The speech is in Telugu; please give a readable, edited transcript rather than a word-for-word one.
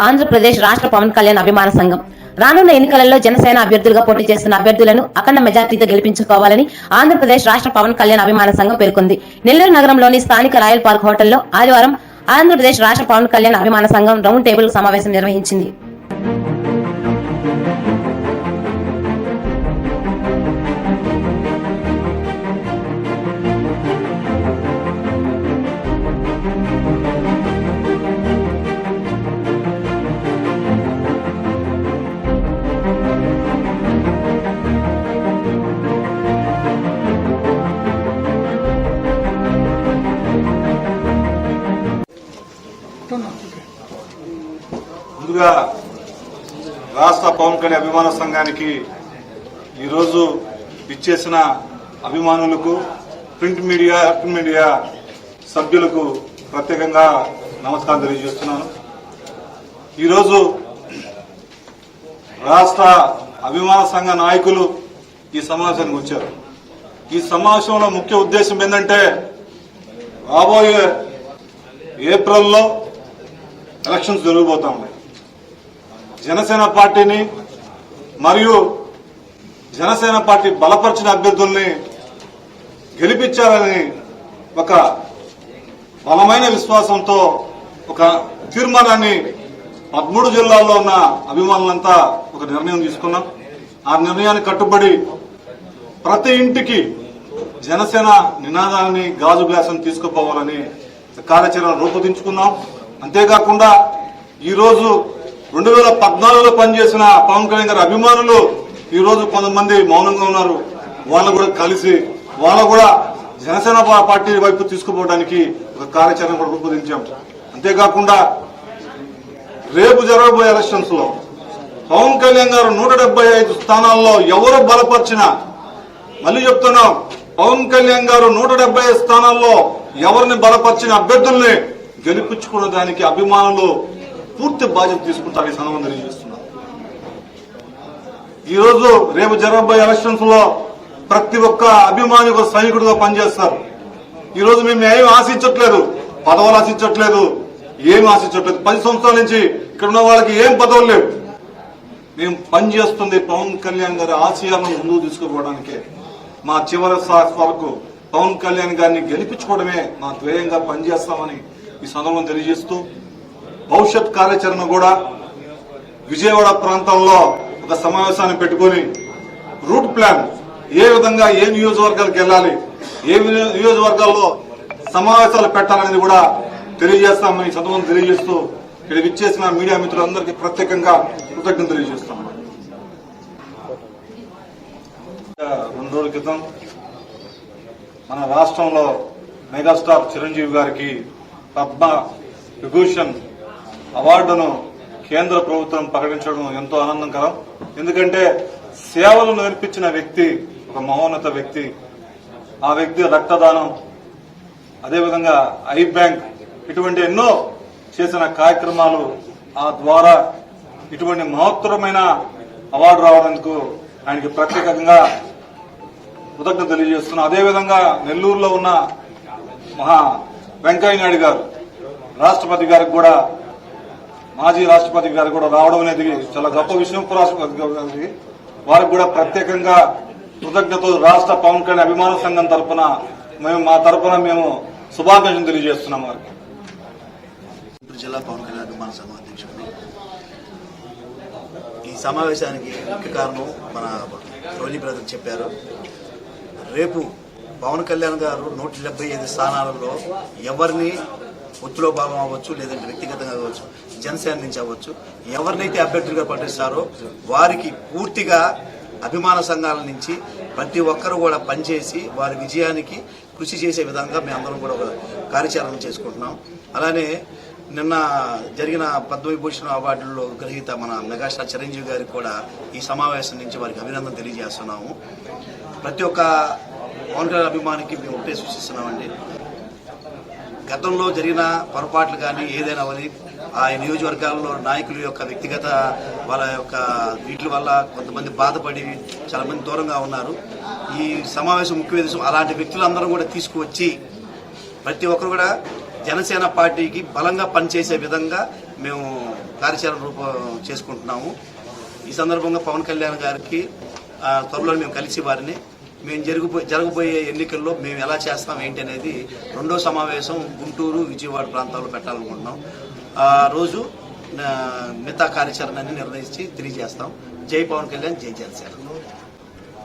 ఆంధ్రప్రదేశ్ రాష్ట్ర పవన్ కళ్యాణ్ అభిమాన సంఘం రానున్న ఎన్నికలలో జనసేన అభ్యర్థులుగా పోటీ చేస్తున్న అభ్యర్థులను అఖండ మెజార్టీతో గెలిపించుకోవాలని ఆంధ్రప్రదేశ్ రాష్ట్ర పవన్ కళ్యాణ్ అభిమాన సంఘం పేర్కొంది. నెల్లూరు నగరంలోని స్థానిక రాయల్ పార్క్ హోటల్లో ఆదివారం ఆంధ్రప్రదేశ్ రాష్ట్ర పవన్ కళ్యాణ్ అభిమాన సంఘం రౌండ్ టేబుల్ సమావేశం నిర్వహించింది. ముందుగా రాష్ట్ర పవన్ కళ్యాణ్ అభిమాన సంఘానికి ఈరోజు ఇచ్చేసిన అభిమానులకు ప్రింట్ మీడియా సభ్యులకు ప్రత్యేకంగా నమస్కారం తెలియజేస్తున్నాను. ఈరోజు రాష్ట్ర అభిమాన సంఘ నాయకులు ఈ సమావేశానికి వచ్చారు. ఈ సమావేశంలో ముఖ్య ఉద్దేశం ఏంటంటే రాబోయే ఏప్రిల్లో ఎలక్షన్స్ జరగబోతా ఉన్నాయి. జనసేన పార్టీని మరియు జనసేన పార్టీ బలపరిచిన అభ్యర్థుల్ని గెలిపించాలని ఒక బలమైన విశ్వాసంతో ఒక తీర్మానాన్ని 13 జిల్లాల్లో ఉన్న అభిమానులంతా ఒక నిర్ణయం తీసుకున్నాం. ఆ నిర్ణయానికి కట్టుబడి ప్రతి ఇంటికి జనసేన నినాదాన్ని గాజు గ్లాసును తీసుకుపోవాలని కార్యాచరణ రూపొందించుకున్నాం. అంతేకాకుండా ఈరోజు 2014లో పనిచేసిన పవన్ కళ్యాణ్ గారి అభిమానులు ఈరోజు కొంతమంది మౌనంగా ఉన్నారు. వాళ్ళు కూడా కలిసి వాళ్ళు కూడా జనసేన పార్టీ వైపు తీసుకుపోవడానికి ఒక కార్యాచరణ కూడా రూపొందించాం. అంతేకాకుండా రేపు జరగబోయే ఎలక్షన్స్ లో పవన్ కళ్యాణ్ గారు 175 స్థానాల్లో ఎవరు బలపరిచినా, మళ్ళీ చెప్తున్నాం, పవన్ కళ్యాణ్ గారు 175 స్థానాల్లో ఎవరిని బలపరిచిన అభ్యర్థుల్ని గెలిపించుకున్న దానికి అభిమానులు పూర్తి బాధ్యత తీసుకుంటారు. ఈ సందర్భంగా తెలియజేస్తున్నారు. ఈరోజు రేపు జరగబోయే ఎలక్షన్స్ లో ప్రతి ఒక్క అభిమాని ఒక సైనికుడిగా పనిచేస్తారు. ఈరోజు మేము ఏం ఆశించట్లేదు, పదవులు ఆశించట్లేదు, ఏమి ఆశించట్లేదు. 10 సంవత్సరాల నుంచి ఇక్కడ ఉన్న వాళ్ళకి ఏం పదవులు లేవు. మేము పనిచేస్తుంది పవన్ కళ్యాణ్ గారి ఆశయాలను ముందుకు తీసుకుపోవడానికే. మా చివరి శ్వాస వరకు పవన్ కళ్యాణ్ గారిని గెలిపించుకోవడమే మా ధ్యేయంగా పనిచేస్తామని ఈ సందర్భం తెలియజేస్తూ, భవిష్యత్ కార్యాచరణ కూడా విజయవాడ ప్రాంతంలో ఒక సమావేశాన్ని పెట్టుకుని రూట్ ప్లాన్ ఏ విధంగా ఏ నియోజకవర్గాలకు వెళ్ళాలి, ఏ నియోజకవర్గాల్లో సమావేశాలు పెట్టాలనేది కూడా తెలియజేస్తామని ఈ సందర్భం తెలియజేస్తూ ఇక్కడ విచ్చేసిన మీడియా మిత్రులందరికీ ప్రత్యేకంగా కృతజ్ఞతలు తెలియజేస్తాం. 2 రోజుల క్రితం మన రాష్ట్రంలో మెగాస్టార్ చిరంజీవి గారికి పద్మ విభూషణ్ అవార్డును కేంద్ర ప్రభుత్వం ప్రకటించడం ఎంతో ఆనందకరం. ఎందుకంటే సేవలను నేర్పించిన వ్యక్తి ఒక మహోన్నత వ్యక్తి. ఆ వ్యక్తి రక్తదానం, అదేవిధంగా ఐ బ్యాంక్, ఇటువంటి ఎన్నో చేసిన కార్యక్రమాలు, ఆ ద్వారా ఇటువంటి మహత్తరమైన అవార్డు రావడానికి ఆయనకి ప్రత్యేకంగా కృతజ్ఞత తెలియజేస్తున్నాం. అదేవిధంగా నెల్లూరులో ఉన్న మహా వెంకయ్య నాయుడు గారు రాష్ట్రపతి గారికి కూడా, మాజీ రాష్ట్రపతి గారికి కూడా రావడం అనేది చాలా గొప్ప విషయం. ఉపరాష్ట్రపతి గారికి వారికి కూడా ప్రత్యేకంగా కృతజ్ఞతలు రాష్ట్ర పవన్ కళ్యాణ్ అభిమాన సంఘం తరఫున మా తరఫున మేము శుభాకాంక్షలు తెలియజేస్తున్నాం. వారికి జిల్లా పవన్ కళ్యాణ్ అభిమాన సంఘం అధ్యక్షుడిని. ఈ సమావేశానికి ముఖ్య కారణం మన రోలీ బ్రదర్ చెప్పారు. రేపు పవన్ కళ్యాణ్ గారు 175 స్థానాలలో ఎవరిని ఒత్తులో భాగం అవ్వచ్చు, లేదంటే వ్యక్తిగతంగా అవ్వచ్చు, జనసేన నుంచి అవ్వచ్చు, ఎవరినైతే అభ్యర్థులుగా ప్రకటిస్తారో వారికి పూర్తిగా అభిమాన సంఘాల నుంచి ప్రతి ఒక్కరు కూడా పనిచేసి వారి విజయానికి కృషి చేసే విధంగా మేమందరం కూడా ఒక కార్యాచరణ చేసుకుంటున్నాం. అలానే నిన్న జరిగిన పద్మవిభూషణ్ అవార్డుల్లో గ్రహీత మన మెగాస్టార్ చిరంజీవి గారికి కూడా ఈ సమావేశం నుంచి వారికి అభినందన తెలియజేస్తున్నాము. ప్రతి ఒక్క పవన్ కళ్యాణ్ అభిమానికి మేము ఒకటే సూచిస్తున్నామండి, గతంలో జరిగిన పొరపాట్లు కానీ ఏదైనా అని ఆ నియోజకవర్గాల్లో నాయకుల యొక్క వ్యక్తిగత వాళ్ళ యొక్క వీటి వల్ల కొంతమంది బాధపడి చాలా మంది దూరంగా ఉన్నారు. ఈ సమావేశం ముఖ్య ఉద్దేశం అలాంటి వ్యక్తులందరూ కూడా తీసుకువచ్చి ప్రతి ఒక్కరు కూడా జనసేన పార్టీకి బలంగా పనిచేసే విధంగా మేము కార్యాచరణ రూపం చేసుకుంటున్నాము. ఈ సందర్భంగా పవన్ కళ్యాణ్ గారికి త్వరలో మేము కలిసి వారిని మేము జరగబోయే ఎన్నికల్లో మేము ఎలా చేస్తాం ఏంటి అనేది రెండో సమావేశం గుంటూరు, విజయవాడ ప్రాంతాల్లో పెట్టాలనుకుంటున్నాం. ఆ రోజు మిగతా కార్యాచరణని నిర్ణయించి తెలియజేస్తాం. జై పవన్ కళ్యాణ్, జై జనసేన.